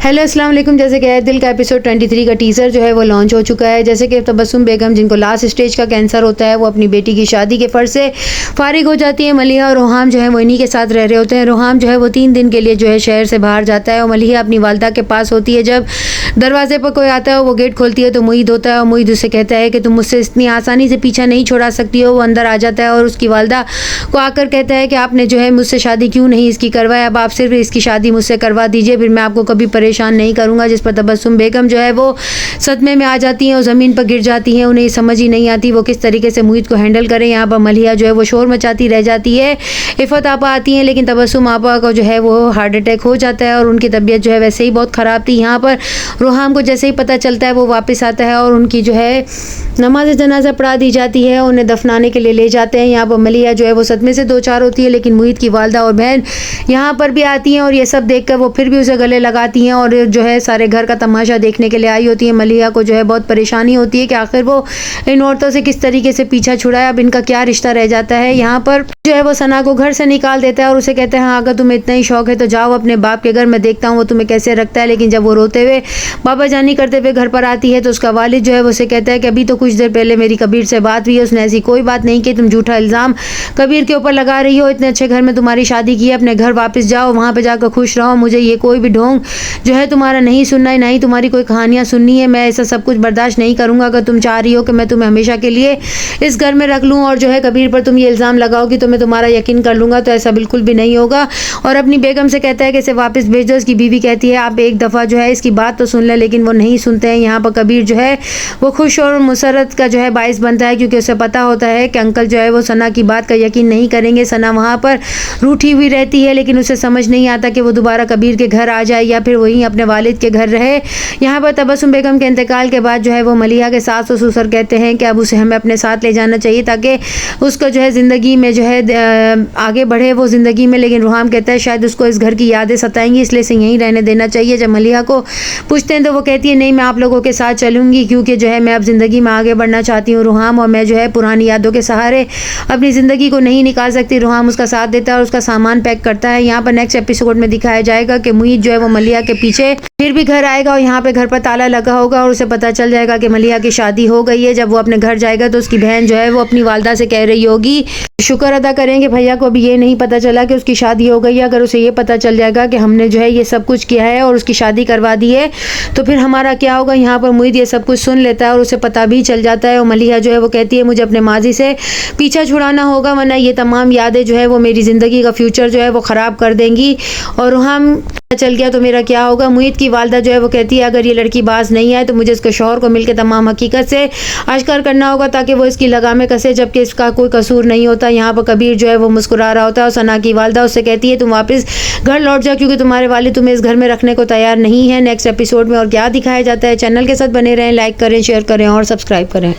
Hello अस्सलाम वालेकुम। जैसे कि दिल का एपिसोड 23 का टीज़र जो है वो लॉन्च हो चुका है। जैसे कि तबस्सुम बेगम जिनको लास्ट स्टेज का कैंसर होता है वो अपनी बेटी की शादी के फ़र्ज से फ़ारिग हो जाती है। मलिहा और रोहाम जो है वो इन्हीं के साथ रह रहे होते हैं। रोहाम जो है वो 3 दिन के लिए जो है शहर से बाहर जाता है और मलिहा अपनी वालदा के पास होती है। जब दरवाजे पर कोई आता है वो गेट खोलती है तो मुईद होता है और मुईद उससे कहता है कि तुम मुझसे इतनी आसानी से पीछा नहीं छुड़ा सकती हो। वो अंदर आ जाता है और उसकी वालदा को आकर कहता है कि आपने जो है मुझसे शादी क्यों नहीं इसकी करवाई, अब आप सिर्फ इसकी शादी मुझसे करवा दीजिए, फिर मैं आपको कभी परेशान नहीं करूँगा। जिस पर तबस्सुम बेगम जो है वो सदमे में आ जाती हैं और ज़मीन पर गिर जाती हैं। उन्हें समझ ही नहीं आती वो किस तरीके से मुईद को हैंडल करें। यहाँ पर मलिहा जो है वो शोर मचाती रह जाती है। इफ़त आपा आती हैं लेकिन तबस्सुम आपा को जो है वो हार्ट अटैक हो जाता है और उनकी तबीयत जो है वैसे ही बहुत ख़राब थी। यहाँ पर रोहाम को जैसे ही पता चलता है वो वापस आता है और उनकी जो है नमाज जनाजा पढ़ा दी जाती है, उन्हें दफनाने के लिए ले जाते हैं। यहाँ पर मलिहा जो है वो सदमे से दो चार होती है लेकिन मुईद की वालदा और बहन यहाँ पर भी आती हैं और ये सब देखकर वो फिर भी उसे गले लगाती हैं और जो है सारे घर का तमाशा देखने के लिए आई होती है। मलिहा को जो है बहुत परेशानी होती है कि आखिर वो इन औरतों से किस तरीके से पीछा छुड़ाए, अब इनका क्या रिश्ता रह जाता है। यहाँ पर जो है वो सना को घर से निकाल देता है और उसे कहते हैं हाँ अगर तुम्हें इतना ही शौक है तो जाओ अपने बाप के घर, मैं देखता हूँ वो तुम्हें कैसे रखता है। लेकिन जब वो रोते हुए बाबा जानी करते हुए घर पर आती है तो उसका वालिद जो है वो उसे कहता है कि अभी तो कुछ देर पहले मेरी कबीर से बात हुई है, उसने ऐसी कोई बात नहीं की, तुम झूठा इल्ज़ाम कबीर के ऊपर लगा रही हो, इतने अच्छे घर में तुम्हारी शादी की है, अपने घर वापस जाओ, वहाँ पर जाकर खुश रहो, मुझे ये कोई भी ढोंग जो है तुम्हारा नहीं सुनना है, ना ही तुम्हारी कोई कहानियाँ सुननी है, मैं ऐसा सब कुछ बर्दाश्त नहीं करूँगा। अगर तुम चाह रही हो कि मैं तुम्हें हमेशा के लिए इस घर में रख लूँ और जो है कबीर पर तुम ये इल्ज़ाम लगाओगी तो मैं तुम्हारा यकीन कर लूँगा, तो ऐसा बिल्कुल भी नहीं होगा। और अपनी बेगम से कहता है कि इसे वापस भेज दो। इसकी बीवी कहती है आप एक दफ़ा जो है इसकी बात तो सुन लें, लेकिन वो नहीं सुनते हैं। यहाँ पर कबीर जो है वो खुश और मुसरत का जो है बाइस बनता है क्योंकि उसे पता होता है कि अंकल जो है वो सना की बात का यकीन नहीं करेंगे। सना वहाँ पर रूठी हुई रहती है लेकिन उसे समझ नहीं आता कि वो दोबारा कबीर के घर आ जाए या फिर वहीं अपने वालिद के घर रहे। यहाँ पर तबस्सुम बेगम के इंतकाल के बाद जो है वो मलिहा के सास और ससुर कहते हैं कि अब उसे हमें अपने साथ ले जाना चाहिए ताकि उसका जो है ज़िंदगी में जो है आगे बढ़े वो ज़िंदगी में। लेकिन रोहाम कहता है शायद उसको इस घर की यादें सताएंगी इसलिए इसे यहीं रहने देना चाहिए। जब मलिहा को पूछते हैं तो वो कहती है नहीं मैं आप लोगों के साथ चलूँगी क्योंकि जो है मैं अब ज़िंदगी में आगे बढ़ना चाहती हूँ रोहाम, और मैं जो है पुरानी यादों के सहारे अपनी ज़िंदगी को नहीं निकाल सकती। रोहाम उसका साथ देता है और उसका सामान पैक करता है। यहाँ पर नेक्स्ट एपिसोड में दिखाया जाएगा कि मुईद जो है वो मलिहा के पीछे फिर भी घर आएगा और यहाँ पे घर पर ताला लगा होगा और उसे पता चल जाएगा कि मलिहा की शादी हो गई है। जब वो अपने घर जाएगा तो उसकी बहन जो है वो अपनी वालदा से कह रही होगी शुक्र अदा करेंगे भैया को अभी ये नहीं पता चला कि उसकी शादी हो गई है। अगर उसे ये पता चल जाएगा कि हमने जो है ये सब कुछ किया है और उसकी शादी करवा दी है तो फिर हमारा क्या होगा। यहाँ पर मुईद ये सब कुछ सुन लेता है और उसे पता भी चल जाता है और मलिहा जो है वो कहती है मुझे अपने माजी से पीछा छुड़ाना होगा वरना ये तमाम यादें जो है वो मेरी ज़िंदगी का फ्यूचर जो है वो ख़राब कर देंगी और हम चल गया तो मेरा क्या होगा। मुईद की वालदा जो है वो कहती है अगर ये लड़की बाज नहीं आए तो मुझे इसके शौहर को मिलकर तमाम हकीकत से आश्कार करना होगा ताकि वो इसकी लगामें कसे जबकि इसका कोई कसूर नहीं होता। यहाँ पर कबीर जो है वो मुस्कुरा रहा होता है और सना की वालदा उससे कहती है तुम वापस घर लौट जाओ क्योंकि तुम्हारे वालिद तुम्हें इस घर में रखने को तैयार नहीं है। नेक्स्ट एपिसोड में और क्या दिखाया जाता है चैनल के साथ बने रहें, लाइक करें, शेयर करें और सब्सक्राइब करें।